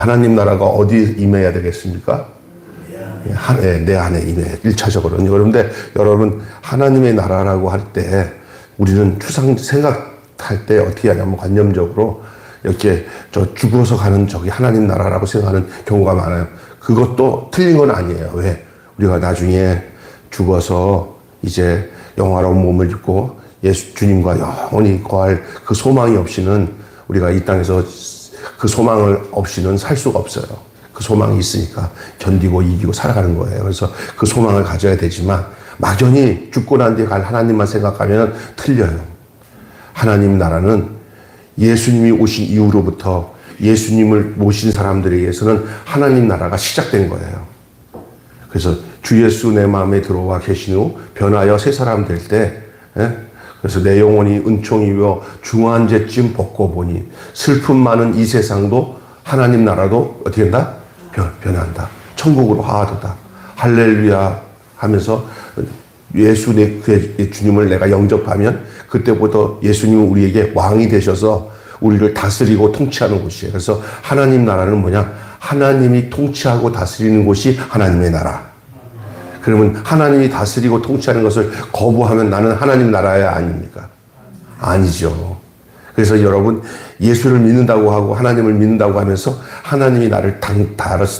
하나님 나라가 어디 임해야 되겠습니까? 내 안에 임해. 1차적으로는. 그런데 여러분, 하나님의 나라라고 할 때 우리는 생각할 때 어떻게 하냐면 관념적으로 이렇게 죽어서 가는 저기 하나님 나라라고 생각하는 경우가 많아요. 그것도 틀린 건 아니에요. 왜? 우리가 나중에 죽어서 이제 영화로운 몸을 입고 주님과 영원히 거할 그 소망이 없이는 우리가 이 땅에서 그 소망을 없이는 살 수가 없어요. 그 소망이 있으니까 견디고 이기고 살아가는 거예요. 그래서 그 소망을 가져야 되지만 막연히 죽고 난 뒤에 갈 하나님만 생각하면 틀려요. 하나님 나라는 예수님이 오신 이후로부터 예수님을 모신 사람들에 의해서는 하나님 나라가 시작된 거예요. 그래서 주 예수 내 마음에 들어와 계신 후 변하여 새 사람 될 때, 그래서 내 영혼이 은총이며 중한 죄쯤 벗고 보니 슬픔 많은 이 세상도 하나님 나라도 어떻게 된다? 변한다. 천국으로 화하도다. 할렐루야 하면서 예수 주님을 내가 영접하면 그때부터 예수님은 우리에게 왕이 되셔서 우리를 다스리고 통치하는 곳이에요. 그래서 하나님 나라는 뭐냐? 하나님이 통치하고 다스리는 곳이 하나님의 나라. 그러면 하나님이 다스리고 통치하는 것을 거부하면 나는 하나님 나라야 아닙니까? 아니죠. 그래서 여러분 예수를 믿는다고 하고 하나님을 믿는다고 하면서 하나님이 나를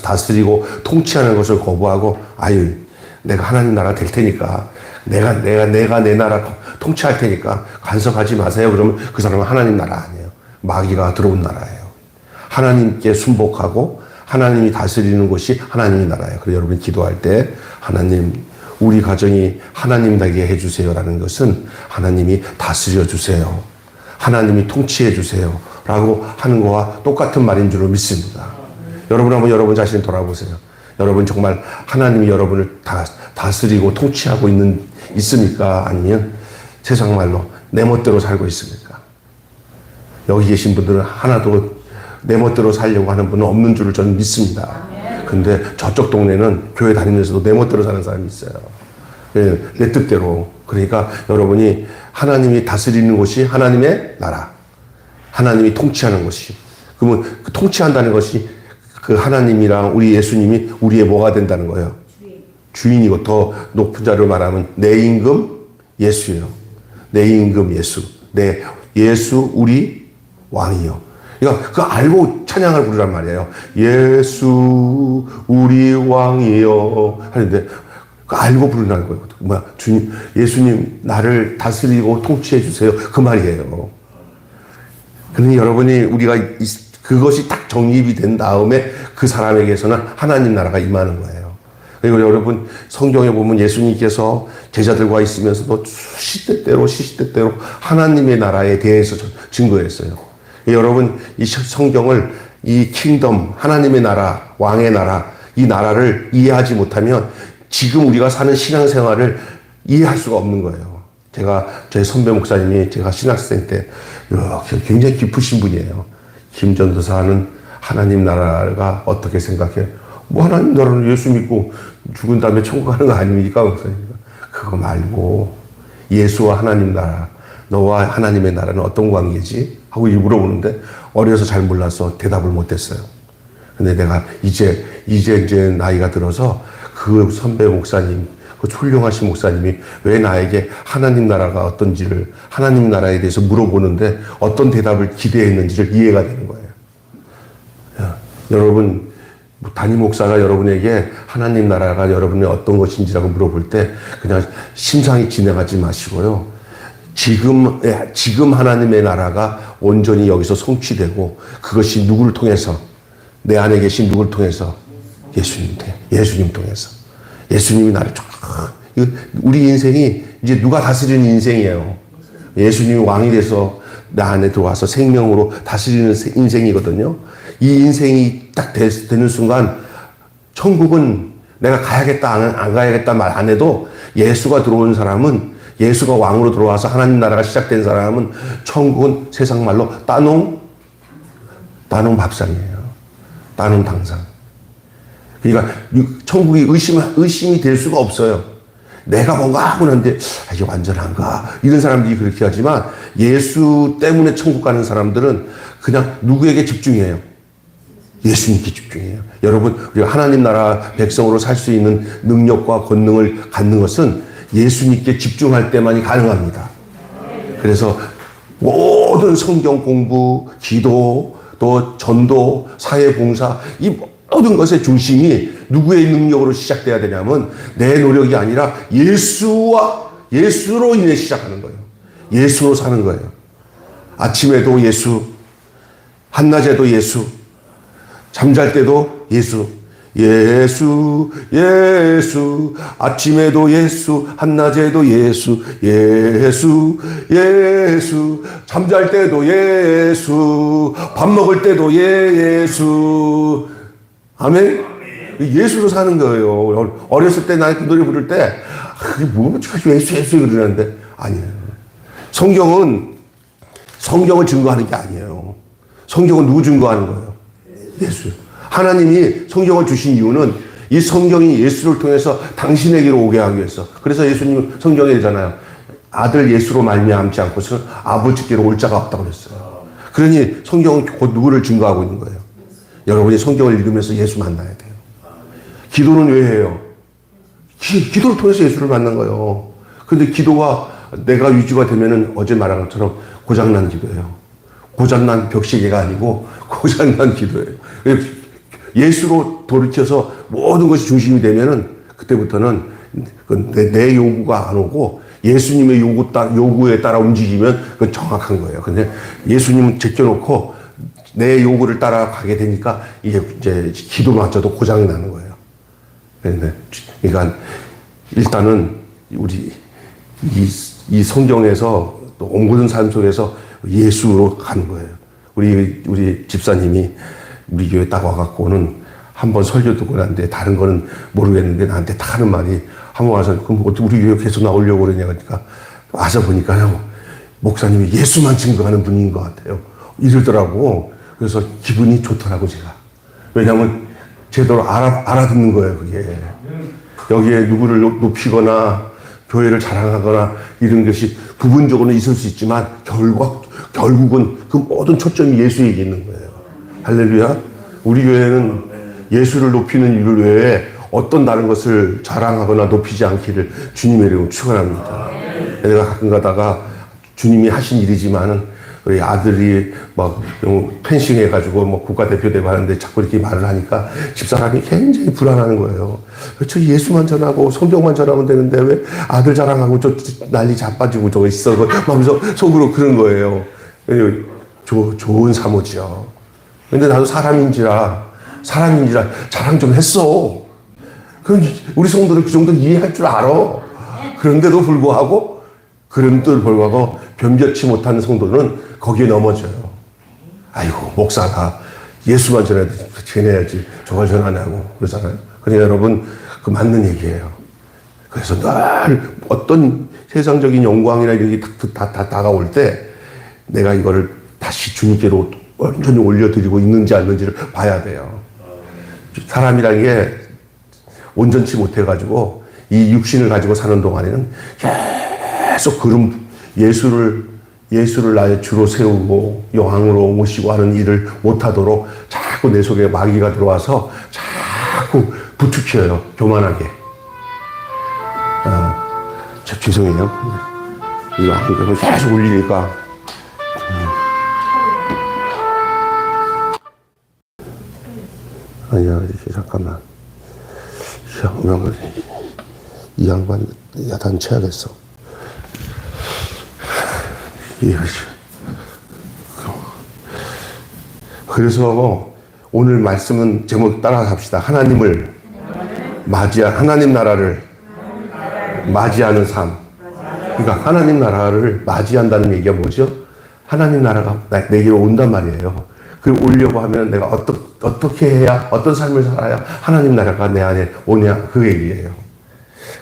다스리고 통치하는 것을 거부하고 아유 내가 하나님 나라 될 테니까 내가 내 나라 통치할 테니까 간섭하지 마세요. 그러면 그 사람은 하나님 나라 아니에요. 마귀가 들어온 나라예요. 하나님께 순복하고 하나님이 다스리는 것이 하나님의 나라예요. 그래서 여러분 기도할 때 하나님 우리 가정이 하나님 되게 해주세요라는 것은 하나님이 다스려 주세요. 하나님이 통치해 주세요. 라고 하는 거와 똑같은 말인 줄로 믿습니다. 여러분 한번 여러분 자신을 돌아보세요. 여러분 정말 하나님이 여러분을 다스리고 통치하고 있습니까? 아니면 세상 말로 내 멋대로 살고 있습니까? 여기 계신 분들은 하나도 내 멋대로 살려고 하는 분은 없는 줄을 저는 믿습니다. 근데 저쪽 동네는 교회 다니면서도 내 멋대로 사는 사람이 있어요. 내 뜻대로. 그러니까 여러분이 하나님이 다스리는 곳이 하나님의 나라. 하나님이 통치하는 것이. 그러면 그 통치한다는 것이 그 하나님이랑 우리 예수님이 우리의 뭐가 된다는 거예요? 주인이고 더 높은 자로 말하면 내 임금 예수예요. 내 임금 예수. 내 예수 우리 왕이요. 그러니까 그거 알고 찬양을 부르란 말이에요. 예수 우리 왕이요 하는데 그거 알고 부르는 거예요. 뭐야? 주님, 예수님 나를 다스리고 통치해 주세요. 그 말이에요. 그러니 여러분이 우리가 그것이 딱 정립이 된 다음에 그 사람에게서는 하나님 나라가 임하는 거예요. 그리고 여러분 성경에 보면 예수님께서 제자들과 있으면서도 시시때때로 하나님의 나라에 대해서 증거했어요. 여러분 이 성경을 이 킹덤 하나님의 나라 왕의 나라 이 나라를 이해하지 못하면 지금 우리가 사는 신앙생활을 이해할 수가 없는 거예요. 저희 선배 목사님이 제가 신학생 때 굉장히 깊으신 분이에요. 김전도사는 하나님 나라가 어떻게 생각해? 뭐 하나님 나라는 예수 믿고 죽은 다음에 천국 가는 거 아닙니까? 목사님. 그거 말고 예수와 하나님 나라 너와 하나님의 나라는 어떤 관계지? 하고 물어보는데 어려서 잘 몰라서 대답을 못했어요. 근데 내가 이제 나이가 들어서 그 선배 목사님, 그 훌륭하신 목사님이 왜 나에게 하나님 나라가 어떤지를 하나님 나라에 대해서 물어보는데 어떤 대답을 기대했는지를 이해가 되는 거예요. 여러분 담임 목사가 여러분에게 하나님 나라가 여러분의 어떤 것인지라고 물어볼 때 그냥 심상히 진행하지 마시고요. 지금 하나님의 나라가 온전히 여기서 성취되고 그것이 누구를 통해서 내 안에 계신 누구를 통해서 예수님 통해서 예수님이 나를 우리 인생이 이제 누가 다스리는 인생이에요. 예수님이 왕이 돼서 내 안에 들어와서 생명으로 다스리는 인생이거든요. 이 인생이 딱 되는 순간 천국은 내가 가야겠다 안 가야겠다 말 안 해도 예수가 들어온 사람은 예수가 왕으로 들어와서 하나님 나라가 시작된 사람은 천국은 세상 말로 따농 밥상이에요. 따농 당상. 그러니까 천국이 의심이 될 수가 없어요. 내가 뭔가 하고 났는데 이게 완전한가? 이런 사람들이 그렇게 하지만 예수 때문에 천국 가는 사람들은 그냥 누구에게 집중해요? 예수님께 집중해요. 여러분, 우리가 하나님 나라 백성으로 살 수 있는 능력과 권능을 갖는 것은 예수님께 집중할 때만이 가능합니다. 그래서 모든 성경 공부, 기도, 또 전도, 사회봉사, 이 모든 것의 중심이 누구의 능력으로 시작돼야 되냐면 내 노력이 아니라 예수로 인해 시작하는 거예요. 예수로 사는 거예요. 아침에도 예수, 한낮에도 예수, 잠잘 때도 예수, 예수, 예수, 아침에도 예수, 한낮에도 예수, 예수, 예수, 잠잘 때도 예수, 밥 먹을 때도 예수. 아멘? 예수로 사는 거예요. 어렸을 때 나는 그 노래 부를 때, 그게 뭐, 예수, 예수 그러는데, 아니에요. 성경을 증거하는 게 아니에요. 성경은 누구 증거하는 거예요? 예수. 하나님이 성경을 주신 이유는 이 성경이 예수를 통해서 당신에게로 오게 하기 위해서. 그래서 예수님 성경에 있잖아요. 아들 예수로 말미암지 않고서는 아버지께로 올 자가 없다고 그랬어요. 그러니 성경은 곧 누구를 증거하고 있는 거예요. 여러분이 성경을 읽으면서 예수 만나야 돼요. 기도는 왜 해요? 기도를 통해서 예수를 만난 거예요. 그런데 기도가 내가 위주가 되면은 어제 말한 것처럼 고장난 기도예요. 고장난 벽시계가 아니고 고장난 기도예요. 예수로 돌이켜서 모든 것이 중심이 되면은 그때부터는 내 요구가 안 오고 예수님의 요구에 따라 움직이면 그건 정확한 거예요. 근데 예수님은 제껴놓고 내 요구를 따라가게 되니까 이제 기도마저도 고장이 나는 거예요. 그러니까 일단은 우리 이 성경에서 또 옹고든 삶 속에서 예수로 가는 거예요. 우리 집사님이 우리 교회 딱 와갖고는 한번 설교 듣고 난데 다른 거는 모르겠는데 나한테 딱 하는 말이 한번 와서 그럼 어떻게 우리 교회 계속 나오려고 그러냐 그러니까 와서 보니까요 목사님이 예수만 증거하는 분인 것 같아요. 이러더라고. 그래서 기분이 좋더라고 제가. 왜냐하면 제대로 알아듣는 거예요 그게. 여기에 누구를 높이거나 교회를 자랑하거나 이런 것이 부분적으로는 있을 수 있지만 결국은 그 모든 초점이 예수에게 있는 거예요. 할렐루야. 우리 교회는 예수를 높이는 일 외에 어떤 다른 것을 자랑하거나 높이지 않기를 주님의 이름으로 축원합니다. 내가 가끔 가다가 주님이 하신 일이지만은 우리 아들이 막 펜싱 해가지고 뭐 국가대표 되고 하는데 자꾸 이렇게 말을 하니까 집사람이 굉장히 불안하는 거예요. 저 예수만 전하고 성경만 전하면 되는데 왜 아들 자랑하고 저 난리 자빠지고 저거 있어. 하면서 속으로 그런 거예요. 좋은 사모지요. 근데 나도 사람인지라 자랑 좀 했어. 그럼 우리 성도들 그 정도 이해할 줄 알아. 그런데도 불구하고 변변치 못하는 성도는 거기에 넘어져요. 아이고, 목사가 예수만 전해야지 저걸 전하냐고 그러잖아요. 그러니까 여러분, 그 맞는 얘기예요. 그래서 늘 어떤 세상적인 영광이나 이런 게 다 다가올 때 내가 이거를 다시 주님께로 완전히 올려드리고 있는지 않는지를 봐야 돼요. 사람이라는 게 온전치 못해가지고 이 육신을 가지고 사는 동안에는 계속 예수를 나의 주로 세우고 영광으로 모시고 하는 일을 못하도록 자꾸 내 속에 마귀가 들어와서 자꾸 부추겨요. 교만하게. 죄송해요. 이거 안 그러면 계속 울리니까. 아니야, 잠깐만. 이 양반 야단쳐야겠어. 그래서 오늘 말씀은 제목 따라 합시다. 하나님 나라를 맞이하는 삶. 그러니까 하나님 나라를 맞이한다는 얘기가 뭐죠? 하나님 나라가 내게로 온단 말이에요. 그 오려고 하면 내가 어떻게 해야, 어떤 삶을 살아야 하나님 나라가 내 안에 오냐, 그 얘기예요.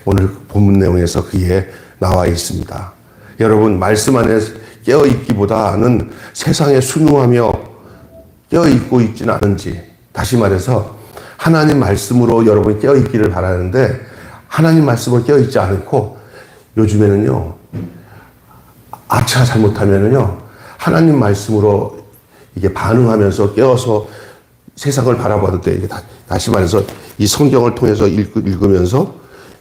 오늘 본문 내용에서 그게 나와 있습니다. 여러분, 말씀 안에 깨어있기보다는 세상에 순응하며 깨어있고 있지는 않은지, 다시 말해서 하나님 말씀으로 여러분이 깨어있기를 바라는데 하나님 말씀으로 깨어있지 않고 요즘에는요, 잘못하면은요, 하나님 말씀으로 이게 반응하면서 깨어서 세상을 바라봐도 돼. 이게 다시 말해서 이 성경을 통해서 읽으면서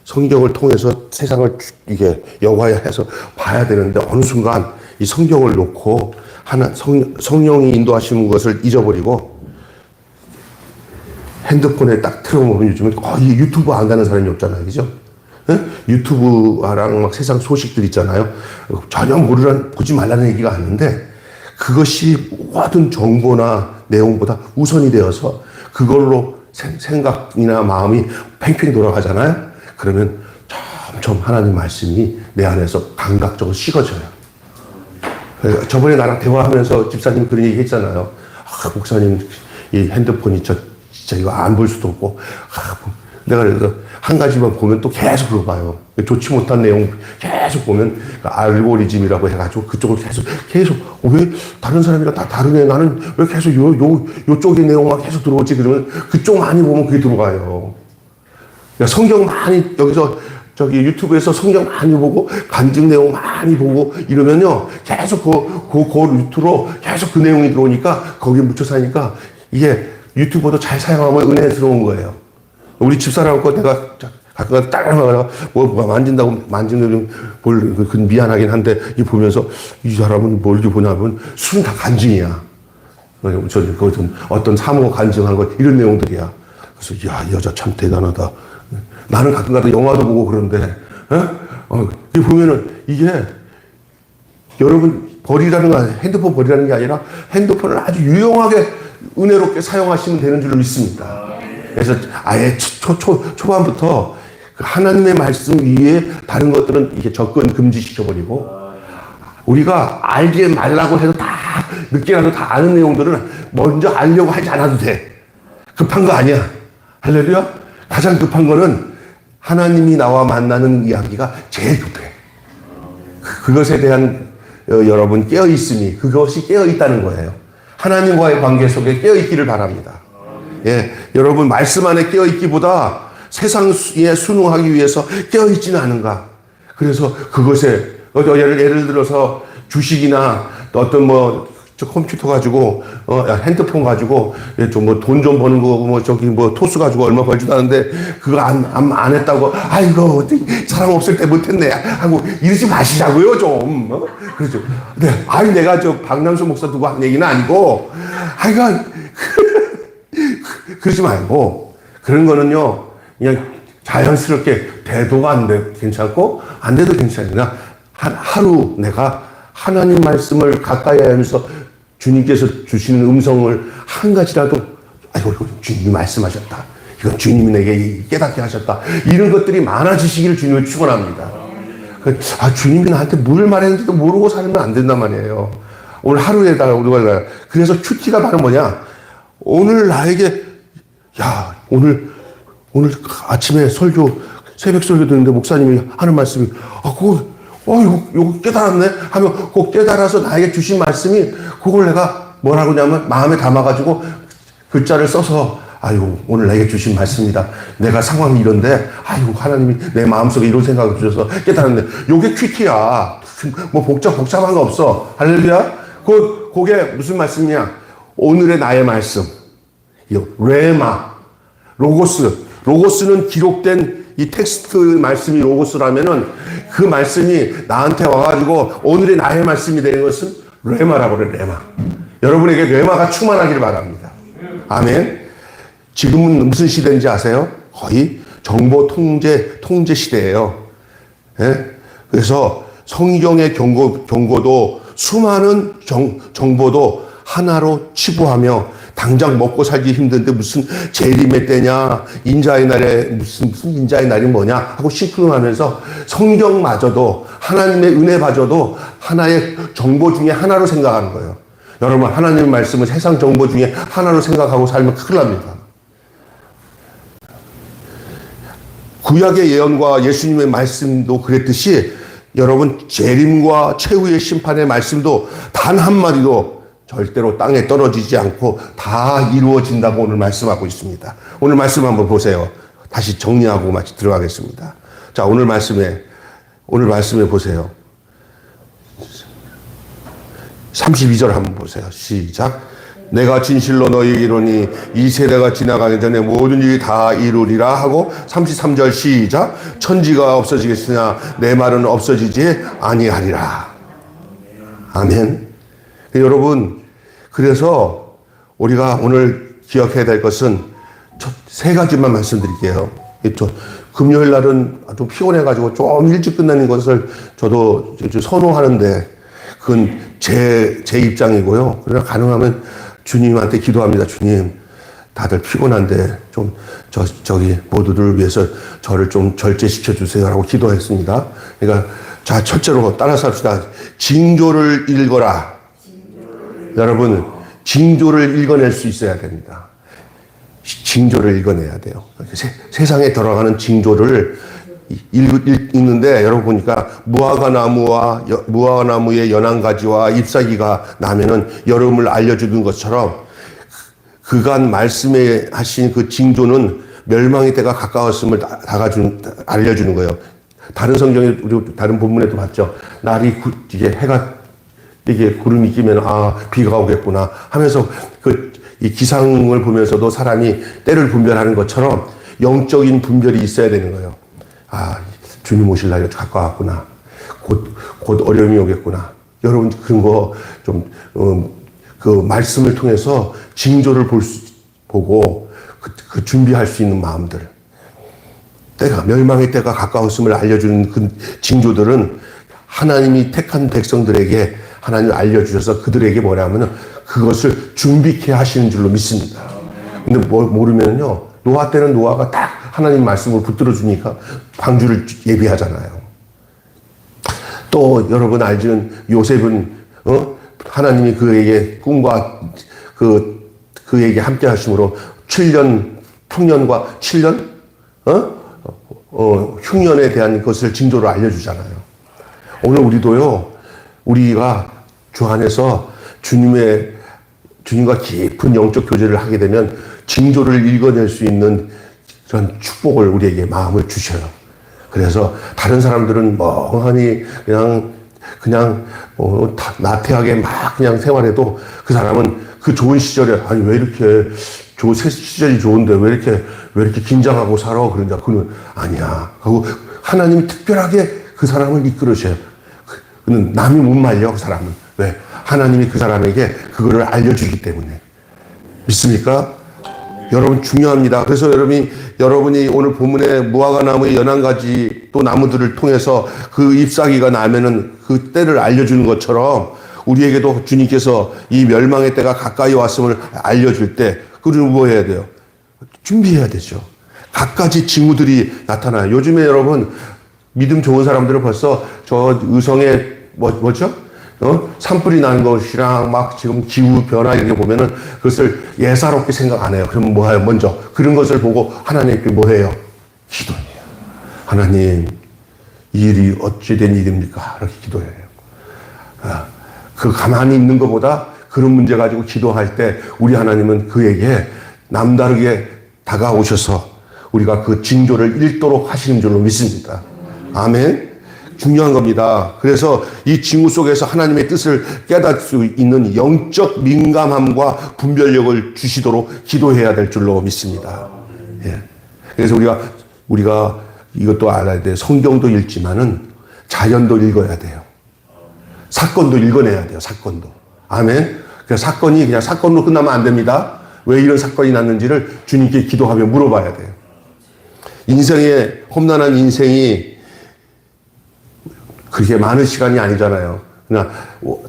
성경을 통해서 세상을 이게 영화화해서 봐야 되는데 어느 순간 이 성경을 놓고 성령이 인도하시는 것을 잊어버리고 핸드폰에 딱 틀어보면 요즘은 거의 유튜브 안 가는 사람이 없잖아요. 그죠? 예? 유튜브랑 막 세상 소식들 있잖아요. 전혀 보지 말라는 얘기가 아닌데 그것이 모든 정보나 내용보다 우선이 되어서 그걸로 생각이나 마음이 팽팽 돌아가잖아요. 그러면 점점 하나님 말씀이 내 안에서 감각적으로 식어져요. 저번에 나랑 대화하면서 집사님 그런 얘기 했잖아요. 목사님, 이 핸드폰이 진짜 이거 안 볼 수도 없고. 내가 그래서 한 가지만 보면 또 계속 그거 봐요. 좋지 못한 내용 계속 보면 알고리즘이라고 해가지고 그쪽을 계속 왜 다른 사람이랑 다 다르네. 나는 왜 계속 요쪽의 내용만 계속 들어오지? 그러면 그쪽 많이 보면 그게 들어가요. 성경 많이 여기서 유튜브에서 성경 많이 보고 간증 내용 많이 보고 이러면요 계속 그 루트로 계속 그 내용이 들어오니까 거기에 묻혀 사니까 이게 유튜브도 잘 사용하면 은혜 들어온 거예요. 우리 집사람 거 내가 가끔 따라가다가 뭐 만지는 그 미안하긴 한데 이 보면서 이 사람은 뭘 이렇게 보냐면 술은 다 간증이야. 어떤 사모 간증한 거 이런 내용들이야. 그래서 야, 이 여자 참 대단하다. 나는 가끔가다 영화도 보고 그러는데, 이 보면은 이게 여러분 핸드폰 버리라는 게 아니라 핸드폰을 아주 유용하게 은혜롭게 사용하시면 되는 줄로 믿습니다. 그래서 아예 초반부터 하나님의 말씀 위에 다른 것들은 이게 접근 금지시켜버리고 우리가 알지 말라고 해도 다 늦게라도 다 아는 내용들은 먼저 알려고 하지 않아도 돼. 급한 거 아니야. 할렐루야. 가장 급한 거는 하나님이 나와 만나는 이야기가 제일 급해. 그것에 대한 여러분 깨어있음이 그것이 깨어있다는 거예요. 하나님과의 관계 속에 깨어있기를 바랍니다. 예, 여러분 말씀 안에 깨어있기보다 세상에 순응하기 위해서 깨어있지는 않은가. 그래서 그것에 예를 들어서 주식이나 어떤 컴퓨터 가지고 핸드폰 가지고 좀 돈 좀 버는 거 토스 가지고 얼마 벌지도 않는데 그거 안 했다고 아이고 사람 없을 때 못했네 하고 이러지 마시자고요 좀. 그렇죠. 네, 내가 박남수 목사 두고 한 얘기는 아니고 그러지 말고 그런 거는요 그냥 자연스럽게 돼도 안 돼 괜찮고 안 돼도 괜찮으나 하루 내가 하나님 말씀을 가까이 하면서 주님께서 주시는 음성을 한 가지라도 이거 주님이 말씀하셨다. 이건 주님이 내게 깨닫게 하셨다. 이런 것들이 많아지시기를 주님을 축원합니다. 주님이 나한테 뭘 말했는지도 모르고 살면 안 된단 말이에요. 오늘 하루에다가 우리가 그래서 큐티가 바로 뭐냐? 오늘 나에게 오늘 아침에 새벽 설교 듣는데 목사님이 하는 말씀이 요거 깨달았네? 하면 그 깨달아서 나에게 주신 말씀이 그걸 내가 뭐라고 하냐면 마음에 담아가지고 글자를 써서 오늘 나에게 주신 말씀이다. 내가 상황이 이런데 하나님이 내 마음속에 이런 생각을 주셔서 깨달았네. 요게 퀴티야. 복잡한 거 없어. 할렐루야? 그게 무슨 말씀이냐? 오늘의 나의 말씀. 레마. 로고스는 기록된 이 텍스트 말씀이 로고스라면은 그 말씀이 나한테 와가지고 오늘의 나의 말씀이 되는 것은 레마라고 그래, 레마. 여러분에게 레마가 충만하기를 바랍니다. 아멘. 지금은 무슨 시대인지 아세요? 거의 정보 통제 시대예요. 예? 그래서 성경의 경고도 수많은 정보도 하나로 치부하며 당장 먹고 살기 힘든데 무슨 재림의 때냐, 인자의 날에 무슨 인자의 날이 뭐냐 하고 시큰하면서 성경마저도 하나님의 은혜마저도 하나의 정보 중에 하나로 생각하는 거예요. 여러분 하나님의 말씀은 세상 정보 중에 하나로 생각하고 살면 큰일 납니다. 구약의 예언과 예수님의 말씀도 그랬듯이 여러분 재림과 최후의 심판의 말씀도 단 한마디도 절대로 땅에 떨어지지 않고 다 이루어진다고 오늘 말씀하고 있습니다. 오늘 말씀 한번 보세요. 다시 정리하고 들어가겠습니다. 자, 오늘 말씀에 보세요. 32절 한번 보세요. 시작. 내가 진실로 너희에게 이르노니 이 세대가 지나가기 전에 모든 일이 다 이루리라 하고 33절 시작. 천지가 없어지겠으나 내 말은 없어지지 아니하리라. 아멘. 여러분, 그래서 우리가 오늘 기억해야 될 것은 세 가지만 말씀드릴게요. 금요일 날은 좀 피곤해가지고 좀 일찍 끝나는 것을 저도 선호하는데 그건 제 입장이고요. 그러나 가능하면 주님한테 기도합니다. 주님, 다들 피곤한데 좀 저기 모두들 위해서 저를 좀 절제시켜 주세요라고 기도했습니다. 그러니까 자, 첫째로 따라서 합시다. 징조를 읽어라. 여러분, 징조를 읽어낼 수 있어야 됩니다. 징조를 읽어내야 돼요. 세상에 들어가는 징조를 읽는데 여러분 보니까 무화과나무의 연한 가지와 잎사귀가 나면은 여름을 알려주는 것처럼 그간 말씀에 하신 그 징조는 멸망의 때가 가까웠음을 알려주는 거예요. 다른 성경에 우리 다른 본문에도 봤죠. 날이 이게 해가 이게 구름이 끼면 비가 오겠구나 하면서 이 기상을 보면서도 사람이 때를 분별하는 것처럼 영적인 분별이 있어야 되는 거예요. 주님 오실 날이 가까웠구나. 곧 어려움이 오겠구나. 여러분, 그런 거 그 말씀을 통해서 징조를 보고 준비할 수 있는 마음들. 멸망의 때가 가까웠음을 알려주는 그 징조들은 하나님이 택한 백성들에게 하나님이 알려주셔서 그들에게 뭐냐면은 그것을 준비케 하시는 줄로 믿습니다. 근데 모르면요. 노아 때는 노아가 딱 하나님 말씀을 붙들어 주니까 방주를 예비하잖아요. 또 여러분 알지는 요셉은 하나님이 그에게 꿈과 그에게 함께 하심으로 7년 풍년과 7년 흉년에 대한 것을 징조로 알려주잖아요. 오늘 우리도요. 우리가 주 안에서 주님과 깊은 영적 교제를 하게 되면 징조를 읽어낼 수 있는 그런 축복을 우리에게 마음을 주셔요. 그래서 다른 사람들은 멍하니 그냥 나태하게 막 그냥 생활해도 그 사람은 그 좋은 시절에 왜 이렇게 시절이 좋은데 왜 이렇게 긴장하고 살아? 그러냐. 그는 아니야. 하고 하나님이 특별하게 그 사람을 이끌으셔요. 그는 남이 못 말려, 그 사람은. 왜? 하나님이 그 사람에게 그거를 알려주기 때문에. 믿습니까? 여러분, 중요합니다. 그래서 여러분이 오늘 본문에 무화과나무의 연한 가지 또 나무들을 통해서 그 잎사귀가 나면은 그 때를 알려주는 것처럼 우리에게도 주님께서 이 멸망의 때가 가까이 왔음을 알려줄 때 그를 뭐 해야 돼요? 준비해야 되죠. 갖가지 징후들이 나타나요. 요즘에 여러분, 믿음 좋은 사람들은 벌써 저 의성에 뭐죠? 산불이 나는 것이랑 막 지금 기후 변화 이렇게 보면은 그것을 예사롭게 생각 안 해요. 그러면 뭐 해요? 먼저 그런 것을 보고 하나님께 뭐 해요? 기도해요. 하나님, 이 일이 어찌된 일입니까? 이렇게 기도해요. 그 가만히 있는 것보다 그런 문제 가지고 기도할 때 우리 하나님은 그에게 남다르게 다가오셔서 우리가 그 징조를 읽도록 하시는 줄로 믿습니다. 아멘. 중요한 겁니다. 그래서 이 징후 속에서 하나님의 뜻을 깨달을 수 있는 영적 민감함과 분별력을 주시도록 기도해야 될 줄로 믿습니다. 예. 그래서 우리가 이것도 알아야 돼요. 성경도 읽지만은 자연도 읽어야 돼요. 사건도 읽어내야 돼요. 사건도. 아멘. 그래서 사건이 그냥 사건으로 끝나면 안 됩니다. 왜 이런 사건이 났는지를 주님께 기도하며 물어봐야 돼요. 인생의 험난한 인생이 그렇게 많은 시간이 아니잖아요. 그냥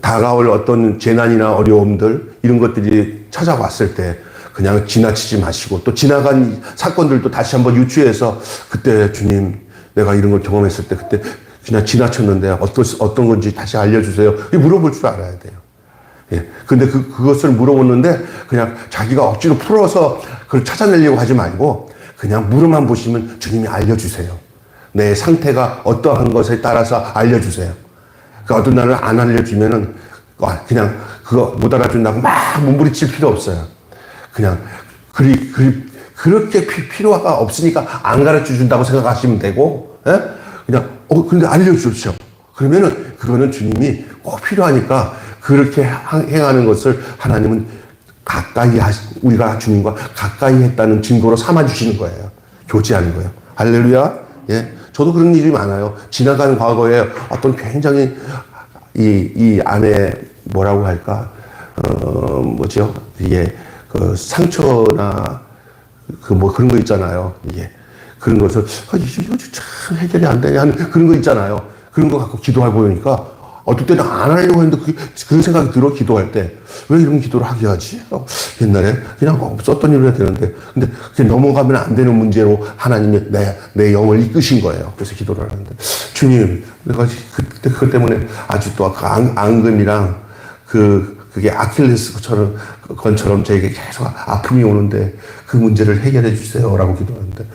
다가올 어떤 재난이나 어려움들 이런 것들이 찾아왔을 때 그냥 지나치지 마시고 또 지나간 사건들도 다시 한번 유추해서 그때 주님 내가 이런 걸 경험했을 때 그때 그냥 지나쳤는데 어떤 건지 다시 알려주세요. 물어볼 줄 알아야 돼요. 예. 근데 그것을 물어보는데 그냥 자기가 억지로 풀어서 그걸 찾아내려고 하지 말고 그냥 물어만 보시면 주님이 알려주세요. 내 상태가 어떠한 것에 따라서 알려주세요. 그러니까 어떤 날은 안 알려주면은 그냥 그거 못 알아준다고 막 몸부림칠 필요 없어요. 그냥 그렇게 필요가 없으니까 안 가르쳐 준다고 생각하시면 되고, 예? 그냥 근데 알려주십시오. 그러면은 그거는 주님이 꼭 필요하니까 그렇게 행하는 것을 하나님은 우리가 주님과 가까이 했다는 증거로 삼아주시는 거예요. 교제하는 거예요. 할렐루야. 예. 저도 그런 일이 많아요. 지나간 과거에 어떤 굉장히 이 안에 뭐라고 할까, 뭐죠? 이게 그 상처나 그 뭐 그런 거 있잖아요. 이게 그런 것을 이거 참 해결이 안 되냐 하는 그런 거 있잖아요. 그런 거 갖고 기도하고 보니까 어떨 때는 안 하려고 했는데 그런 생각이 들어. 기도할 때 왜 이런 기도를 하게 하지? 옛날에 그냥 없었던 일을 해야 되는데 근데 그냥 넘어가면 안 되는 문제로 하나님이 내 영을 이끄신 거예요. 그래서 기도를 하는데 주님, 내가 그때 그것 때문에 아주 또 그 앙금이랑 그게 아킬레스건처럼 저에게 계속 아픔이 오는데 그 문제를 해결해 주세요라고 기도하는데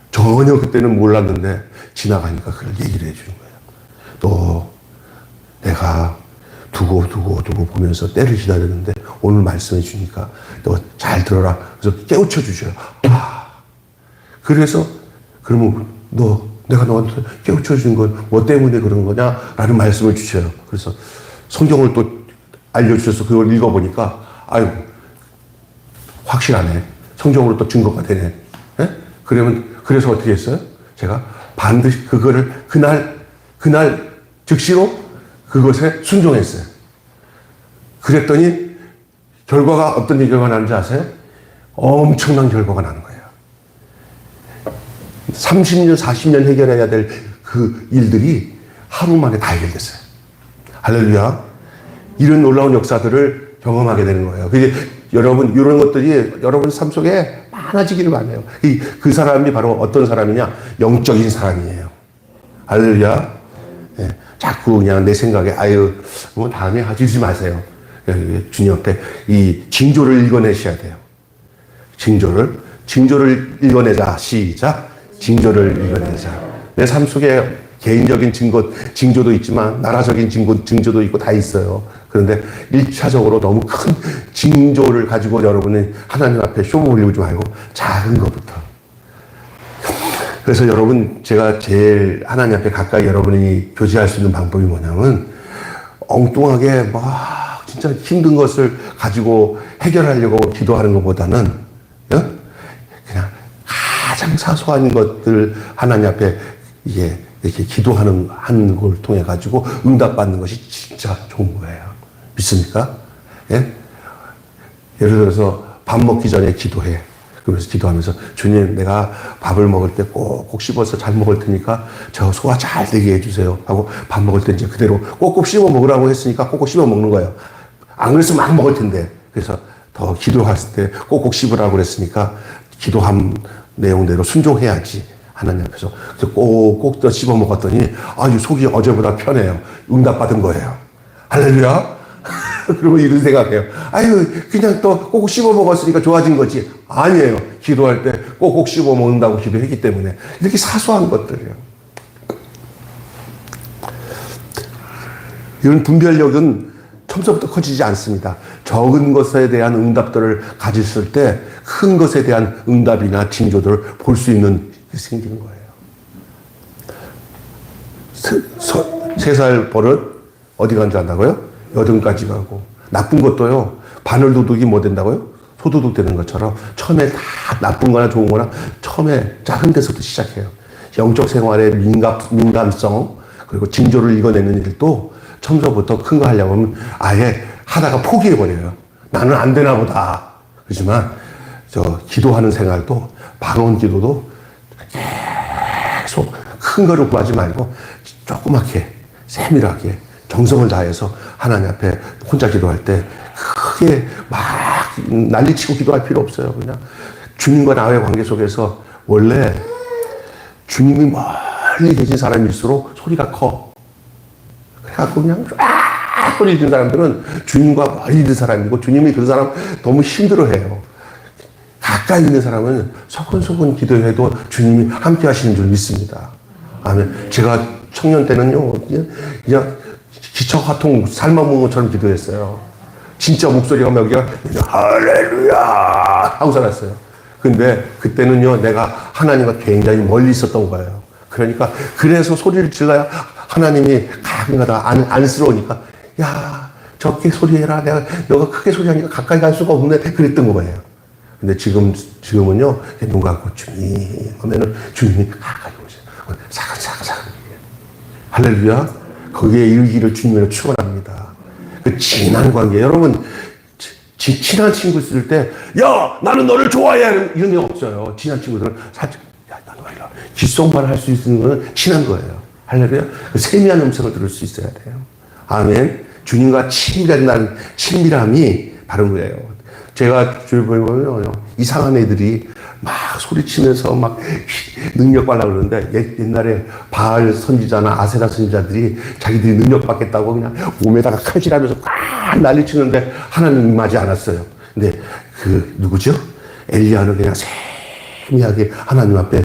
전혀 그때는 몰랐는데 지나가니까 그걸 얘기를 해주는 거예요. 또 내가 두고 보면서 때를 기다리는데 오늘 말씀해 주니까 너 잘 들어라. 그래서 깨우쳐 주셔요. 그래서 그러면 내가 너한테 깨우쳐 준 건 뭐 때문에 그런 거냐? 라는 말씀을 주셔요. 그래서 성경을 또 알려주셔서 그걸 읽어보니까 아유 확실하네. 성경으로 또 증거가 되네. 예? 그래서 어떻게 했어요? 제가 반드시 그거를 그날 즉시로 그것에 순종했어요. 그랬더니 결과가 어떤 결과가 나는지 아세요? 엄청난 결과가 나는 거예요. 30년, 40년 해결해야 될 그 일들이 하루 만에 다 해결됐어요. 할렐루야. 이런 놀라운 역사들을 경험하게 되는 거예요. 그게 여러분, 이런 것들이 여러분 삶 속에 많아지기를 바라요. 그 사람이 바로 어떤 사람이냐? 영적인 사람이에요. 할렐루야. 예, 자꾸 그냥 내 생각에, 뭐 다음에 하지 마세요. 주님 앞에 이 징조를 읽어내셔야 돼요. 징조를 읽어내자. 시작. 징조를 읽어내자. 내 삶 속에 개인적인 징조도 있지만, 나라적인 징조도 있고 다 있어요. 그런데 1차적으로 너무 큰 징조를 가지고 여러분이 하나님 앞에 쇼 올리지 말고 작은 것부터. 그래서 여러분, 제가 제일 하나님 앞에 가까이 여러분이 교제할 수 있는 방법이 뭐냐면, 엉뚱하게 막 진짜 힘든 것을 가지고 해결하려고 기도하는 것보다는, 그냥 가장 사소한 것들 하나님 앞에 이렇게 기도하는 걸 통해 가지고 응답받는 것이 진짜 좋은 거예요. 믿습니까? 예? 예를 들어서 밥 먹기 전에 기도해. 그러면서 기도하면서 주님, 내가 밥을 먹을 때 꼭꼭 씹어서 잘 먹을 테니까 저 소화 잘 되게 해주세요 하고 밥 먹을 때 이제 그대로 꼭꼭 씹어 먹으라고 했으니까 꼭꼭 씹어 먹는 거예요. 안 그랬으면 막 먹을 텐데. 그래서 더 기도했을 때 꼭꼭 씹으라고 그랬으니까 기도한 내용대로 순종해야지. 하나님 앞에서 꼭꼭 더 씹어 먹었더니 아주 속이 어제보다 편해요. 응답받은 거예요. 할렐루야. 그러면 이런 생각해요. 그냥 또 꼭꼭 씹어 먹었으니까 좋아진 거지. 아니에요. 기도할 때 꼭꼭 씹어 먹는다고 기도했기 때문에 이렇게 사소한 것들이에요. 이런 분별력은 처음부터 커지지 않습니다. 적은 것에 대한 응답들을 가졌을 때 큰 것에 대한 응답이나 징조들을 볼 수 있는 생기는 거예요. 3살 버릇 어디 간지 안다고요? 여든까지 가고. 나쁜 것도요, 바늘도둑이 뭐 된다고요? 소도둑 되는 것처럼 처음에 다 나쁜 거나 좋은 거나 처음에 작은 데서부터 시작해요. 영적 생활의 민감성, 그리고 징조를 읽어내는 일도 처음부터 큰 거 하려고 하면 아예 하다가 포기해버려요. 나는 안 되나 보다. 그렇지만 기도하는 생활도, 방언 기도도 계속 큰 거를 구하지 말고 조그맣게 세밀하게 정성을 다해서 하나님 앞에 혼자 기도할 때 크게 막 난리치고 기도할 필요 없어요. 그냥 주님과 나의 관계 속에서 원래 주님이 멀리 계신 사람일수록 소리가 커. 그래갖고 그냥 소리 지르는 사람들은 주님과 멀리 있는 사람이고 주님이 그 사람 너무 힘들어해요. 가까이 있는 사람은 소근소근 기도해도 주님이 함께 하시는 줄 믿습니다. 아멘. 제가 청년 때는요, 그냥 기척화통 삶아먹은 것처럼 기도했어요. 진짜 목소리가 막 여기가 할렐루야 하고 살았어요. 근데 그때는요, 내가 하나님과 굉장히 멀리 있었던 거예요. 그래서 소리를 질러야 하나님이 가끔가다 안쓰러우니까, 야, 적게 소리해라. 너가 크게 소리하니까 가까이 갈 수가 없네. 그랬던 거예요. 근데 지금은요, 눈 감고 주님 하면은 주님이 가까이 오세요. 사각사각. 할렐루야. 거기에 이르기를 주님으로 축원합니다. 그 진한 관계. 여러분, 친한 친구 있을 때, 야, 나는 너를 좋아해. 이런 게 없어요. 친한 친구들은 살짝, 야, 나도 말이야. 귓속말 할 수 있는 거는 친한 거예요. 할렐루야. 그 세미한 음성을 들을 수 있어야 돼요. 아멘. 주님과 친밀함이 바로 그래요. 제가 주변에 보면 이상한 애들이 막 소리치면서 막 능력 받으려고 그러는데 옛날에 바알 선지자나 아세라 선지자들이 자기들이 능력 받겠다고 그냥 몸에다가 칼질하면서 꽉 난리치는데 하나님 임하지 않았어요. 근데 누구죠? 엘리야는 그냥 세미하게 하나님 앞에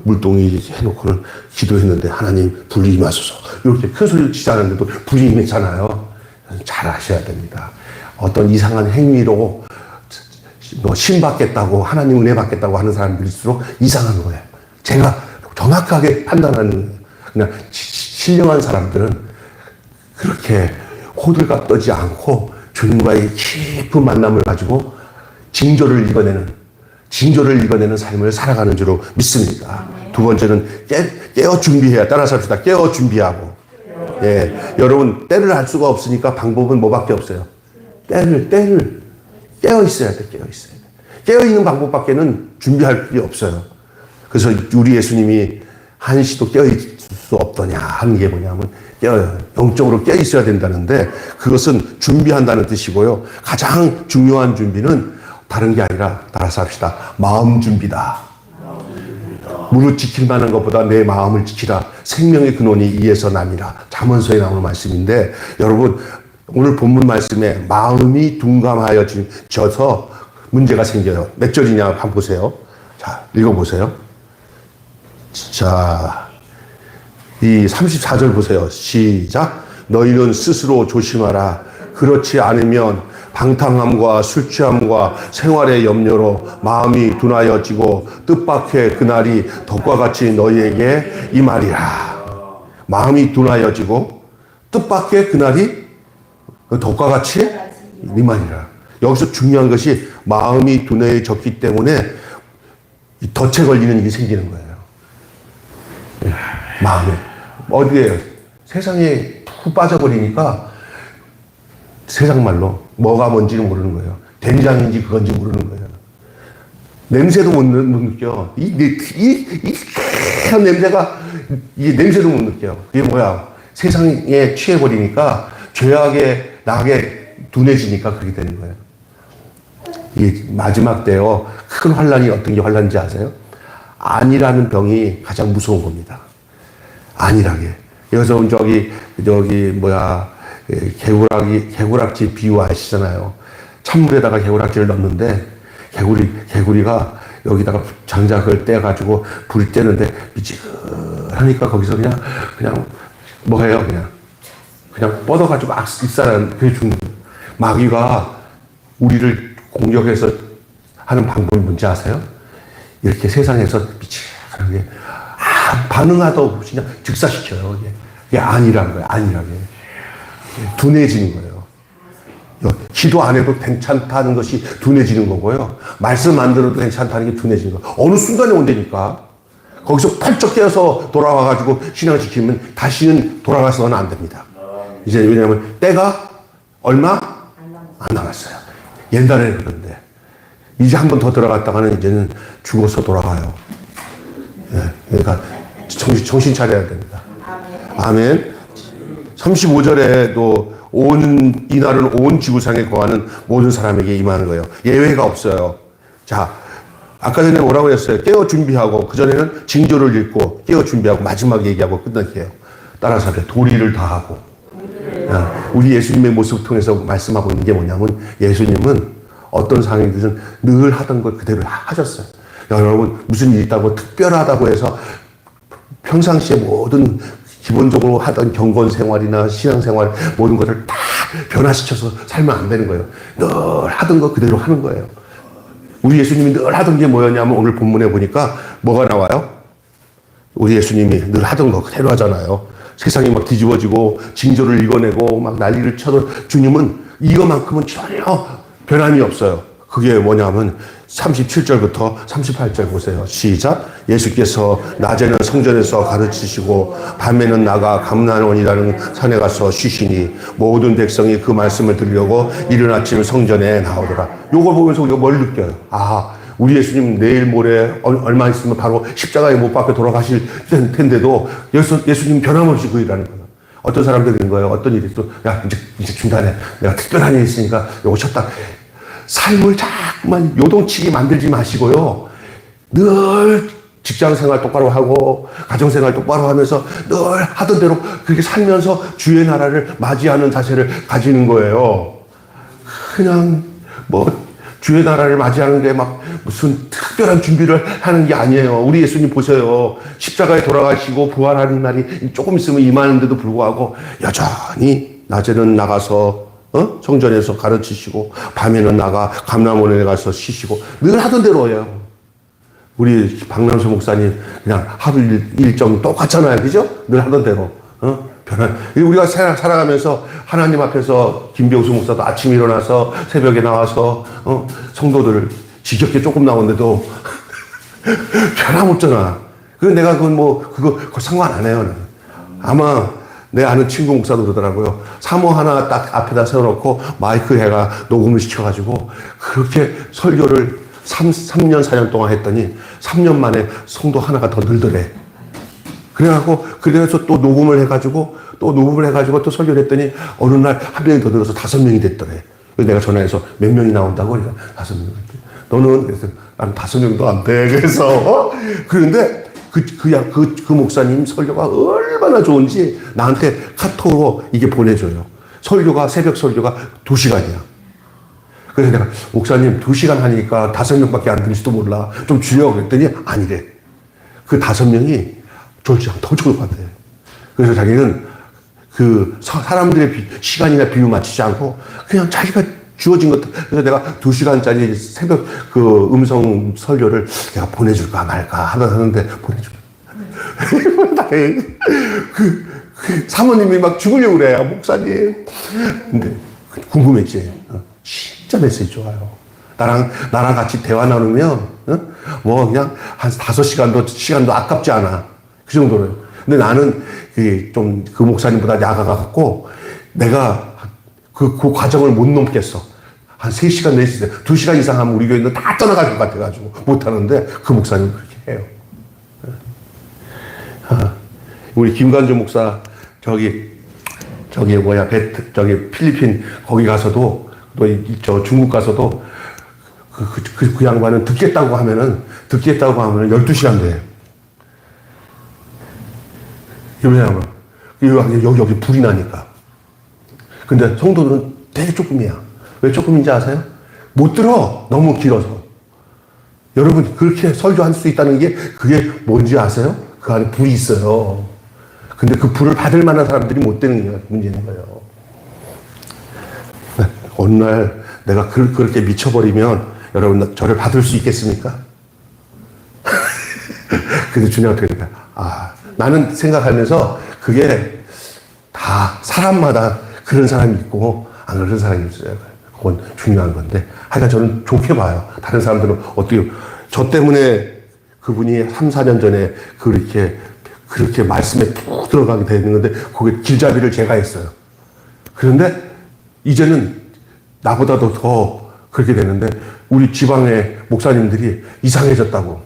물동이 해놓고는 기도했는데 하나님 불이 임하소서 이렇게 큰 소리를 치지 않았는데도 불이 임했잖아요. 잘 아셔야 됩니다. 어떤 이상한 행위로 신받겠다고 하나님 은혜 받겠다고 하는 사람들일수록 이상한 거예요. 제가 정확하게 판단하는 거예요. 그냥 신령한 사람들은 그렇게 호들갑 떠지 않고 주님과의 깊은 만남을 가지고 징조를 이겨내는 삶을 살아가는 줄로 믿습니다. 두 번째는 깨어 준비해야, 따라서 합시다. 깨어 준비하고. 예, 여러분 때를 알 수가 없으니까 방법은 뭐밖에 없어요. 때를 깨어 있어야 돼. 깨어 있는 방법밖에는 준비할 게 없어요. 그래서 우리 예수님이 한시도 깨어 있을 수 없더냐 하는 게 뭐냐면 깨어요. 영적으로 깨어 있어야 된다는데 그것은 준비한다는 뜻이고요. 가장 중요한 준비는 다른 게 아니라 따라서 합시다. 마음 준비다. 무릇 지킬 만한 것보다 내 마음을 지키라. 생명의 근원이 이에서 남이라. 잠언서에 나오는 말씀인데 여러분 오늘 본문 말씀에 마음이 둔감하여져서 문제가 생겨요. 몇 절이냐 한번 보세요. 자, 읽어보세요. 자, 이 34절 보세요. 시작. 너희는 스스로 조심하라. 그렇지 않으면 방탕함과 술 취함과 생활의 염려로 마음이 둔하여지고 뜻밖의 그날이 덕과 같이 너희에게 임하리라. 마음이 둔하여지고 뜻밖의 그날이 덕과 같이 임하리라. 여기서 중요한 것이 마음이 둔해졌기 때문에 덫에 걸리는 일이 생기는 거예요. 마음에. 어디에 세상에 푹 빠져버리니까 세상 말로 뭐가 뭔지는 모르는 거예요. 된장인지 그건지 모르는 거예요. 냄새도 못 느껴. 이 한 냄새가, 이 냄새도 못 느껴. 이게 뭐야. 세상에 취해버리니까 죄악에 나게 둔해지니까 그렇게 되는 거예요. 이 마지막 때요. 큰 환란이 어떤 게 환란인지 아세요? 안이라는 병이 가장 무서운 겁니다. 안이라게. 여기서 개구락지 비유 아시잖아요. 찬물에다가 개구락지를 넣는데 개구리가 여기다가 장작을 떼가지고 불이 떼는데 미지근하니까 거기서 그냥 뭐 해요? 그냥 뻗어가지고 익사라는 그게 죽는 거예요. 마귀가 우리를 공격해서 하는 방법이 뭔지 아세요? 이렇게 세상에서 미치게 반응하다 없이 그냥 즉사시켜요. 이게 안이라는 거예요. 안이라게. 둔해지는 거예요. 기도 안 해도 괜찮다는 것이 둔해지는 거고요. 말씀 안 들어도 괜찮다는 게 둔해지는 거예요. 어느 순간에 온다니까. 거기서 펄쩍 깨어서 돌아와가지고 신앙을 지키면 다시는 돌아가서는 안 됩니다. 이제 왜냐하면 때가 얼마 안 남았어요. 옛날에는 그런데 이제 한 번 더 들어갔다가는 이제는 죽어서 돌아가요. 예, 그러니까 정신 차려야 됩니다. 아멘. 35절에도 이날은 온 지구상에 거하는 모든 사람에게 임하는 거예요. 예외가 없어요. 자, 아까 전에 뭐라고 했어요? 깨어 준비하고, 그전에는 징조를 읽고, 깨어 준비하고, 마지막 얘기하고 끝낼게요. 따라서 도리를 다하고. 우리 예수님의 모습을 통해서 말씀하고 있는 게 뭐냐면, 예수님은 어떤 상황이든 늘 하던 걸 그대로 하셨어요. 여러분, 무슨 일이 있다고 특별하다고 해서 평상시에 모든 기본적으로 하던 경건 생활이나 신앙 생활 모든 것을 다 변화시켜서 살면 안 되는 거예요. 늘 하던 거 그대로 하는 거예요. 우리 예수님이 늘 하던 게 뭐였냐면 오늘 본문에 보니까 뭐가 나와요? 우리 예수님이 늘 하던 거 그대로 하잖아요. 세상이 막 뒤집어지고 징조를 읽어내고 막 난리를 쳐도 주님은 이거만큼은 전혀 변함이 없어요. 그게 뭐냐면 37절부터 38절 보세요. 시작. 예수께서 낮에는 성전에서 가르치시고 밤에는 나가 감난원이라는 산에 가서 쉬시니 모든 백성이 그 말씀을 들으려고 이른 아침 성전에 나오더라. 요걸 보면서 우리가 뭘 느껴요? 아, 우리 예수님 내일 모레 얼마 있으면 바로 십자가에 못 박혀 돌아가실 텐데도 예수님 변함없이 그 일하는 거예요. 어떤 사람들이 있는 거예요. 어떤 일이 또, 야, 이제 중간에 내가 특별한 일이 있으니까 요거 쳤다. 삶을 자꾸만 요동치게 만들지 마시고요. 늘 직장 생활 똑바로 하고, 가정 생활 똑바로 하면서 늘 하던 대로 그렇게 살면서 주의 나라를 맞이하는 자세를 가지는 거예요. 그냥 주의 나라를 맞이하는 게 막 무슨 특별한 준비를 하는 게 아니에요. 우리 예수님 보세요. 십자가에 돌아가시고 부활하는 날이 조금 있으면 임하는데도 불구하고 여전히 낮에는 나가서 성전에서 가르치시고 밤에는 나가 감람원에 가서 쉬시고 늘 하던 대로예요. 우리 박남수 목사님 그냥 하루 일정 똑같잖아요. 그죠? 늘 하던 대로. 우리가 살아가면서 하나님 앞에서 김병수 목사도 아침에 일어나서 새벽에 나와서 성도들을 지겹게 조금 나오는데도 변함없잖아. 내가 그거 상관 안 해요. 아마 내 아는 친구 목사도 그러더라고요. 사모 하나 딱 앞에다 세워놓고 마이크 해가 녹음을 시켜가지고 그렇게 설교를 3년 4년 동안 했더니 3년 만에 성도 하나가 더 늘더래. 그래서 또 녹음을 해가지고 또 설교를 했더니 어느 날 한 명이 더 늘어서 5명이 됐더래. 그래서 내가 전화해서 몇 명이 나온다고? 그러니까 5명. 너는? 그래서 난 5명도 안 돼. 그래서, 그런데 그 목사님 설교가 얼마나 좋은지 나한테 카톡으로 이게 보내줘요. 새벽 설교가 2시간이야. 그래서 내가, 목사님 2시간 하니까 5명밖에 안 들을지도 몰라. 좀 줄여. 그랬더니 아니래. 그 5명이 졸지랑 더 좋을 것 같아. 그래서 자기는 사람들의 시간이나 비유 맞추지 않고 그냥 자기가 주어진 것. 그래서 내가 2시간짜리 새벽 음성 설교를 내가 보내줄까 말까 하는데 보내줘. 사모님이 막 죽으려고 그래요. 목사님. 근데 궁금했지. 진짜 메시지 좋아요. 나랑 같이 대화 나누면, 그냥 한 5시간도 아깝지 않아. 그 정도로요. 근데 나는 그 목사님보다 야가갖고 내가 그 과정을 못 넘겠어. 한 3시간, 4시간, 2시간 이상 하면 우리 교회는 다 떠나갈 것 같아가지고 못하는데 그 목사님은 그렇게 해요. 우리 김관조 목사, 필리핀 거기 가서도 또 중국 가서도 그 양반은 듣겠다고 하면은 12시간 돼. 왜냐하면 여기 불이 나니까. 근데 성도는 되게 조금이야. 왜 조금인지 아세요? 못 들어. 너무 길어서. 여러분 그렇게 설교할 수 있다는 게 그게 뭔지 아세요? 그 안에 불이 있어요. 근데 그 불을 받을 만한 사람들이 못 되는 게 문제인 거예요. 어느 날 내가 그렇게 미쳐버리면 여러분 저를 받을 수 있겠습니까? 근데 주님한테 그러니까 나는 생각하면서 그게 다 사람마다 그런 사람이 있고 안 그런 사람이 있어요. 그건 중요한 건데 하여간 저는 좋게 봐요. 다른 사람들은 어떻게 저 때문에 그분이 3, 4년 전에 그렇게 말씀에 푹 들어가게 되는 건데 그게 길잡이를 제가 했어요. 그런데 이제는 나보다도 더 그렇게 되는데 우리 지방의 목사님들이 이상해졌다고.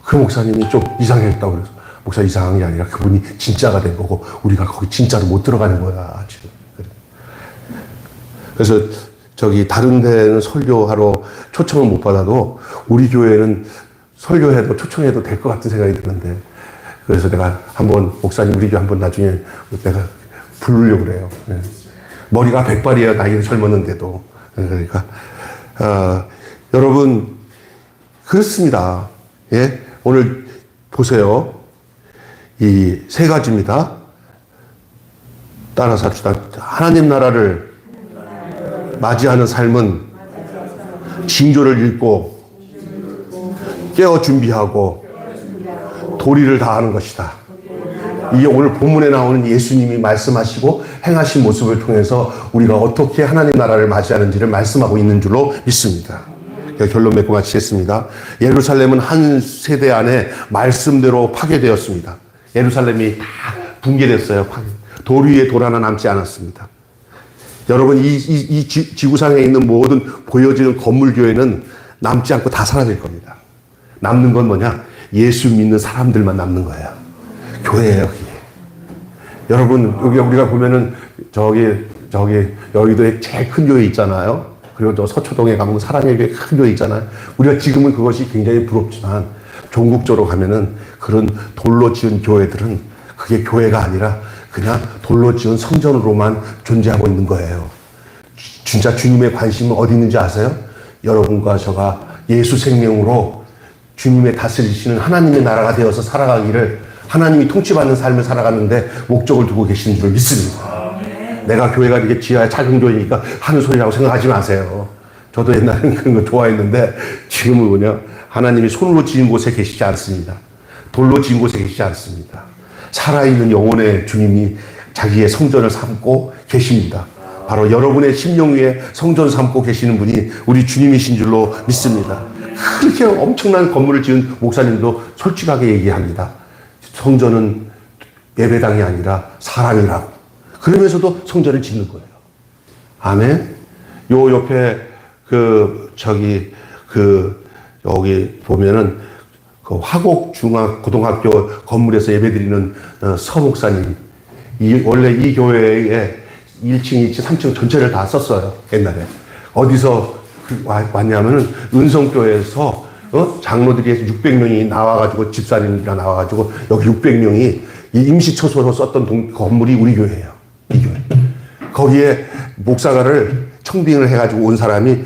그 목사님이 좀 이상해졌다고 그래서 목사 이상한 게 아니라 그분이 진짜가 된 거고 우리가 거기 진짜로 못 들어가는 거야 지금. 그래서 다른 데는 설교하러 초청을 못 받아도 우리 교회는 설교해도 초청해도 될 것 같은 생각이 드는데 그래서 내가 한번 목사님 우리 교회 한번 나중에 내가 부르려고 그래요. 머리가 백발이에요. 나이는 젊었는데도. 그러니까 여러분 그렇습니다. 예? 오늘 보세요. 이 3가지입니다. 따라서 합시다. 하나님 나라를 맞이하는 삶은 징조를 읽고 깨어 준비하고 도리를 다하는 것이다. 이 오늘 본문에 나오는 예수님이 말씀하시고 행하신 모습을 통해서 우리가 어떻게 하나님 나라를 맞이하는지를 말씀하고 있는 줄로 믿습니다. 결론 맺고 마치겠습니다. 예루살렘은 한 세대 안에 말씀대로 파괴되었습니다. 예루살렘이 다 붕괴됐어요. 돌 위에 돌 하나 남지 않았습니다. 여러분, 이 지구상에 있는 모든 보여지는 건물교회는 남지 않고 다 사라질 겁니다. 남는 건 뭐냐? 예수 믿는 사람들만 남는 거예요. 교회예요, 그게. 여러분, 여기 우리가 보면은 저기 여의도에 제일 큰 교회 있잖아요. 그리고 또 서초동에 가면 사랑의 교회 큰 교회 있잖아요. 우리가 지금은 그것이 굉장히 부럽지만 종국적으로 가면은 그런 돌로 지은 교회들은 그게 교회가 아니라 그냥 돌로 지은 성전으로만 존재하고 있는 거예요. 진짜 주님의 관심은 어디 있는지 아세요? 여러분과 저가 예수 생명으로 주님의 다스리시는 하나님의 나라가 되어서 살아가기를, 하나님이 통치받는 삶을 살아가는데 목적을 두고 계시는 줄 믿습니다. 내가 교회가 이렇게 지하에 작은 교회니까 하는 소리라고 생각하지 마세요. 저도 옛날에는 그런 거 좋아했는데 지금은 뭐냐? 하나님이 손으로 지은 곳에 계시지 않습니다. 돌로 지은 곳에 계시지 않습니다. 살아있는 영혼의 주님이 자기의 성전을 삼고 계십니다. 바로 여러분의 심령 위에 성전 삼고 계시는 분이 우리 주님이신 줄로 믿습니다. 그렇게 엄청난 건물을 지은 목사님도 솔직하게 얘기합니다. 성전은 예배당이 아니라 사람이라고. 그러면서도 성전을 짓는 거예요. 아멘. 요 옆에 여기 보면은 그 화곡 고등학교 건물에서 예배드리는 서목사님. 원래 이 교회에 1층, 2층, 3층 전체를 다 썼어요. 옛날에. 어디서 왔냐면은 은성교회에서 장로들이 600명이 나와가지고, 집사님이랑 나와가지고 여기 600명이 임시처소로 썼던 건물이 우리 교회예요. 이 교회. 거기에 목사가를 청빙을 해가지고 온 사람이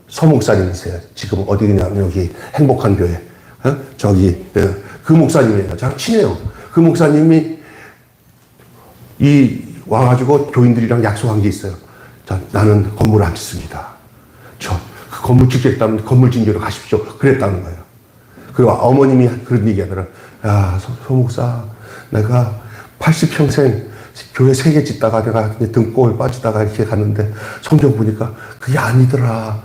서목사님이세요. 지금 어디 그냐면 여기 행복한 교회. 그 목사님이에요. 저랑 친해요. 그 목사님이 와가지고 교인들이랑 약속한 게 있어요. 자, 나는 건물 안 짓습니다. 그 건물 짓겠다면 건물 짓기로 가십시오. 그랬다는 거예요. 그리고 어머님이 그런 얘기 하더라. 야, 소목사, 내가 80평생 교회 3개 짓다가 내가 등골 빠지다가 이렇게 갔는데 성경 보니까 그게 아니더라.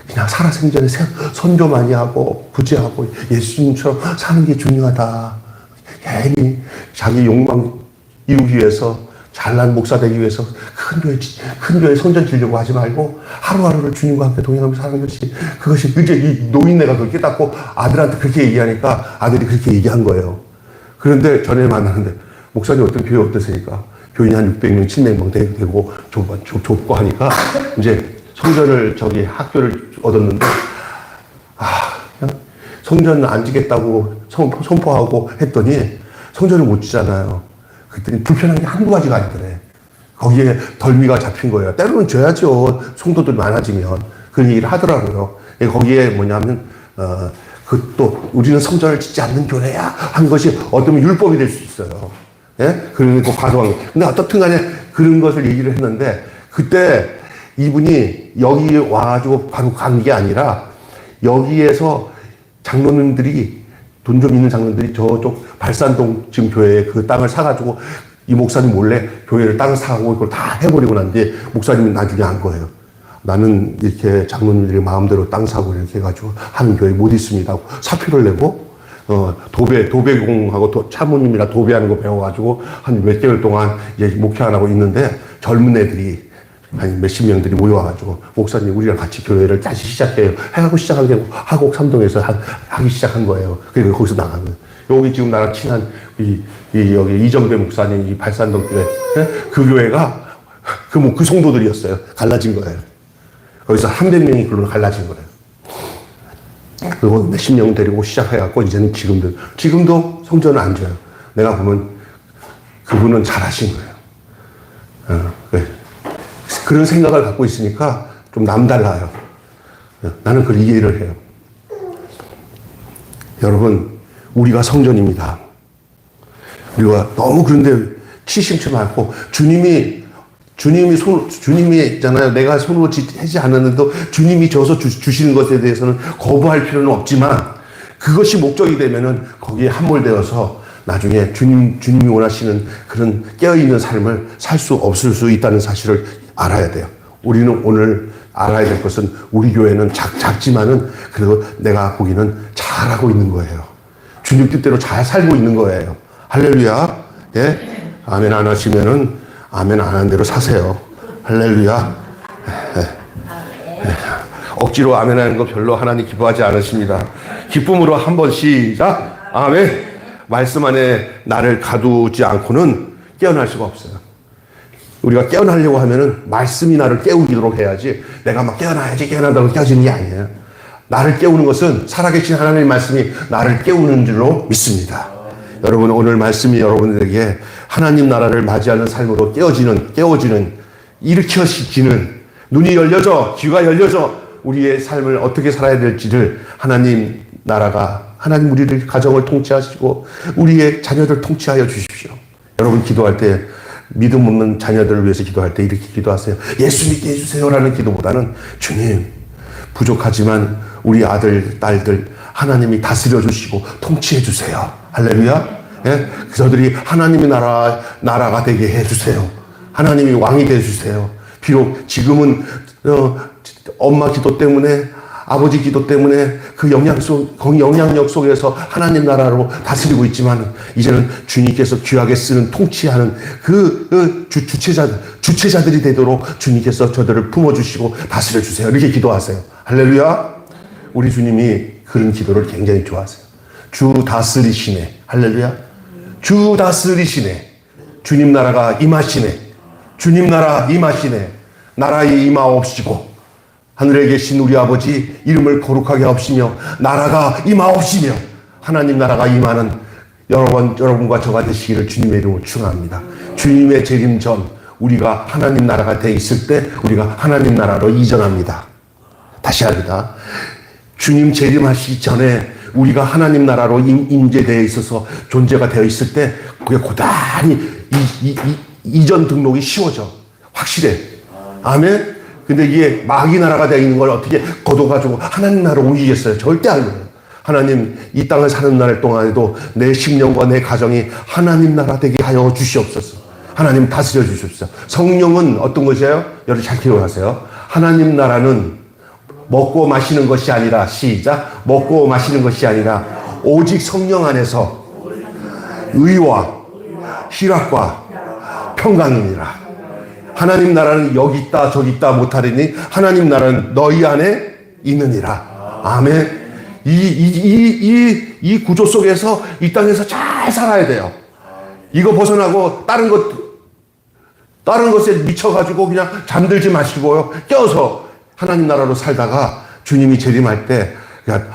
그냥 살아생전에 선교 많이 하고 부지하고 예수님처럼 사는 게 중요하다. 괜히 자기 욕망 이루기 위해서, 잘난 목사 되기 위해서 큰 교회 성전 지려고 하지 말고 하루하루를 주님과 함께 동행하면서 사는 것이, 그것이 이제 이 노인네가 그걸 깨닫고 아들한테 그렇게 얘기하니까 아들이 그렇게 얘기한 거예요. 그런데 전에 만나는데 목사님 어떤 교회 어떠세요? 교인이 한 600명, 700명 되고 좁고 하니까 이제 성전을 학교를 얻었는데, 그냥 성전 안 지겠다고 선포하고 했더니 성전을 못 지잖아요. 그랬더니 불편한 게 한두 가지가 아니더래. 거기에 덜미가 잡힌 거예요. 때로는 줘야죠. 성도들 많아지면. 그런 얘기를 하더라고요. 거기에 뭐냐면, 또 우리는 성전을 짓지 않는 교회야 한 것이 어쩌면 율법이 될 수 있어요. 예? 그리고 과도한 거. 근데 어떻든 간에 그런 것을 얘기를 했는데, 그때 이분이 여기 와가지고 바로 간 게 아니라, 여기에서 장로님들이, 돈 좀 있는 장로님들이 저쪽 발산동 지금 교회에 그 땅을 사가지고 이 목사님 몰래 교회를 땅을 사고 그걸 다 해버리고 난 뒤에 목사님이 나중에 안 거예요. 나는 이렇게 장로님들이 마음대로 땅 사고 이렇게 해가지고 하는 교회 못 있습니다 하고 사표를 내고, 도배공하고 차모님이랑 도배하는 거 배워가지고 한 몇 개월 동안 이제 목회 안 하고 있는데, 젊은 애들이 한 몇십 명들이 모여와가지고 목사님 우리랑 같이 교회를 다시 시작해요 해가지고 시작한 게 하곡 삼동에서 하기 시작한 거예요. 그리고 거기서 나간 거예요. 여기 지금 나랑 친한 여기 이정배 목사님 이 발산동 교회, 그 교회가 그 성도들이었어요. 갈라진 거예요. 거기서 300명이 그걸로 갈라진 거예요. 그리고 몇십 명 데리고 시작해갖고 이제는 지금도 성전을 안 줘요. 내가 보면 그분은 잘하신 거예요. 그런 생각을 갖고 있으니까 좀 남달라요. 나는 그걸 이해를 해요. 여러분, 우리가 성전입니다. 우리가 너무 그런데 치심치 않고, 주님이 있잖아요. 내가 손으로 하지 않았는데도 주님이 줘서 주시는 것에 대해서는 거부할 필요는 없지만, 그것이 목적이 되면은 거기에 함몰되어서 나중에 주님이 원하시는 그런 깨어있는 삶을 살 수 없을 수 있다는 사실을 알아야 돼요. 우리는 오늘 알아야 될 것은 우리 교회는 작지만은 그래도 내가 보기에는 잘하고 있는 거예요. 주님 뜻대로 잘 살고 있는 거예요. 할렐루야. 예? 아멘 안 하시면은 아멘 안 하는 대로 사세요. 할렐루야. 억지로 아멘 하는 거 별로 하나님 기뻐하지 않으십니다. 기쁨으로 한번 시작. 아멘. 말씀 안에 나를 가두지 않고는 깨어날 수가 없어요. 우리가 깨어나려고 하면은 말씀이 나를 깨우도록 해야지 내가 막 깨어난다고 깨어지는 게 아니에요. 나를 깨우는 것은 살아계신 하나님의 말씀이 나를 깨우는 줄로 믿습니다. 여러분 오늘 말씀이 여러분들에게 하나님 나라를 맞이하는 삶으로 깨워지는 일으켜시키는 눈이 열려져 귀가 열려져 우리의 삶을 어떻게 살아야 될지를 하나님 우리를 가정을 통치하시고 우리의 자녀들 통치하여 주십시오. 여러분 기도할 때 믿음 없는 자녀들을 위해서 기도할 때 이렇게 기도하세요. 예수 믿게 해주세요라는 기도보다는 주님 부족하지만 우리 아들 딸들 하나님이 다스려 주시고 통치해 주세요. 할렐루야. 예? 저들이 하나님의 나라가 되게 해 주세요. 하나님이 왕이 돼 주세요. 비록 지금은 엄마 기도 때문에 아버지 기도 때문에 그 영향력 속에서 하나님 나라로 다스리고 있지만 이제는 주님께서 귀하게 쓰는 통치하는 그 주체자들이 되도록 주님께서 저들을 품어주시고 다스려 주세요. 이렇게 기도하세요. 할렐루야. 우리 주님이 그런 기도를 굉장히 좋아하세요. 주 다스리시네. 할렐루야. 주 다스리시네. 주님 나라가 임하시네. 주님 나라 임하시네. 나라에 임하옵시고 하늘에 계신 우리 아버지 이름을 거룩하게 하옵시며 나라가 임하옵시며 하나님 나라가 임하는 여러분과 저가 되시기를 주님의 이름으로 축원합니다. 주님의 재림 전 우리가 하나님 나라가 돼 있을 때 우리가 하나님 나라로 이전합니다. 다시 합니다. 주님 재림하시기 전에 우리가 하나님 나라로 임재되어 있어서 존재가 되어 있을 때 그게 고단히 이전 등록이 쉬워져. 확실해. 아멘. 근데 이게 마귀 나라가 되어 있는 걸 어떻게 걷어가지고 하나님 나라로 옮기겠어요? 절대 안 돼요. 하나님 이 땅을 사는 날 동안에도 내 심령과 내 가정이 하나님 나라 되게 하여 주시옵소서. 하나님 다스려 주십시오. 성령은 어떤 것이에요? 여러분 잘 기억하세요. 하나님 나라는 먹고 마시는 것이 아니라 시작. 먹고 마시는 것이 아니라 오직 성령 안에서 의와 희락과 평강이니라. 하나님 나라는 여기 있다 저기 있다 못하리니 하나님 나라는 너희 안에 있느니라. 아멘. 이 구조 속에서 이 땅에서 잘 살아야 돼요. 이거 벗어나고 다른 것에 미쳐가지고 그냥 잠들지 마시고요. 껴서 하나님 나라로 살다가 주님이 재림할 때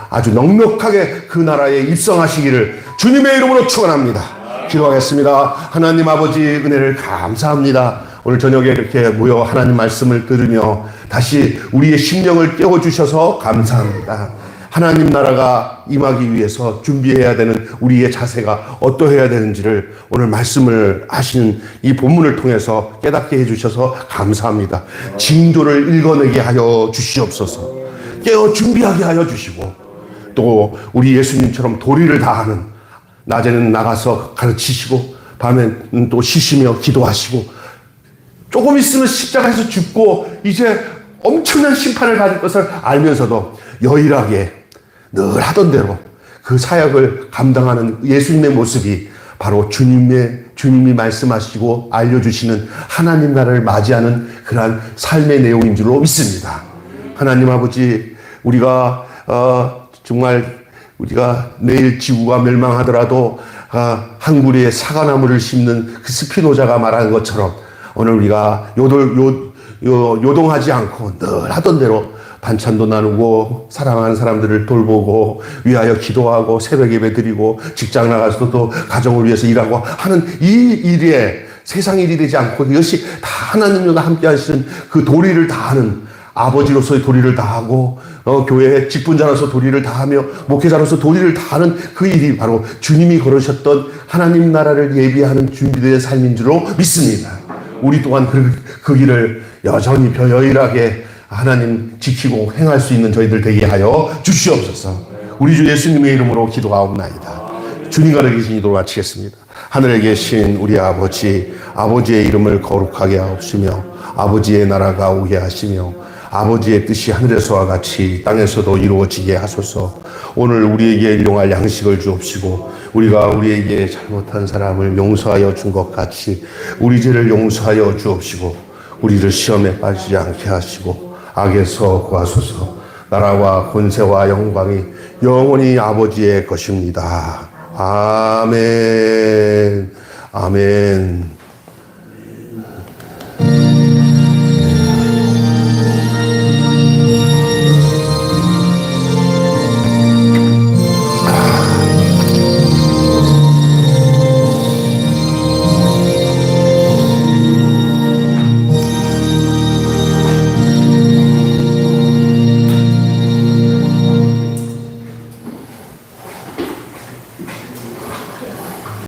아주 넉넉하게 그 나라에 입성하시기를 주님의 이름으로 축원합니다. 기도하겠습니다. 하나님 아버지 은혜를 감사합니다. 오늘 저녁에 이렇게 모여 하나님 말씀을 들으며 다시 우리의 심령을 깨워주셔서 감사합니다. 하나님 나라가 임하기 위해서 준비해야 되는 우리의 자세가 어떠해야 되는지를 오늘 말씀을 하시는 이 본문을 통해서 깨닫게 해주셔서 감사합니다. 징조를 읽어내게 하여 주시옵소서. 깨어 준비하게 하여 주시고 또 우리 예수님처럼 도리를 다하는 낮에는 나가서 가르치시고 밤에는 또 쉬시며 기도하시고 조금 있으면 십자가에서 죽고 이제 엄청난 심판을 받을 것을 알면서도 여일하게 늘 하던 대로 그 사역을 감당하는 예수님의 모습이 바로 주님이 말씀하시고 알려주시는 하나님 나라를 맞이하는 그러한 삶의 내용인 줄로 믿습니다. 하나님 아버지, 우리가 정말 우리가 내일 지구가 멸망하더라도 한 구리에 사과나무를 심는 그 스피노자가 말하는 것처럼 오늘 우리가 요동하지 않고 늘 하던 대로 반찬도 나누고 사랑하는 사람들을 돌보고 위하여 기도하고 새벽 예배 드리고 직장 나가서도 가정을 위해서 일하고 하는 이 일에 세상 일이 되지 않고 이것이 다 하나님과 함께 하시는 그 도리를 다하는 아버지로서의 도리를 다하고 교회의 직분자로서 도리를 다하며 목회자로서 도리를 다하는 그 일이 바로 주님이 걸으셨던 하나님 나라를 예비하는 준비된 삶인 줄로 믿습니다. 우리 또한 그 길을 여전히 여일하게 하나님 지키고 행할 수 있는 저희들 되게 하여 주시옵소서. 우리 주 예수님의 이름으로 기도하옵나이다. 주님 가르쳐 계신 기도를 마치겠습니다. 하늘에 계신 우리 아버지, 아버지의 이름을 거룩하게 하옵시며 아버지의 나라가 오게 하시며 아버지의 뜻이 하늘에서와 같이 땅에서도 이루어지게 하소서. 오늘 우리에게 일용할 양식을 주옵시고 우리가 우리에게 잘못한 사람을 용서하여 준 것 같이 우리 죄를 용서하여 주옵시고 우리를 시험에 빠지지 않게 하시고 악에서 구하소서. 나라와 권세와 영광이 영원히 아버지의 것입니다. 아멘. 아멘.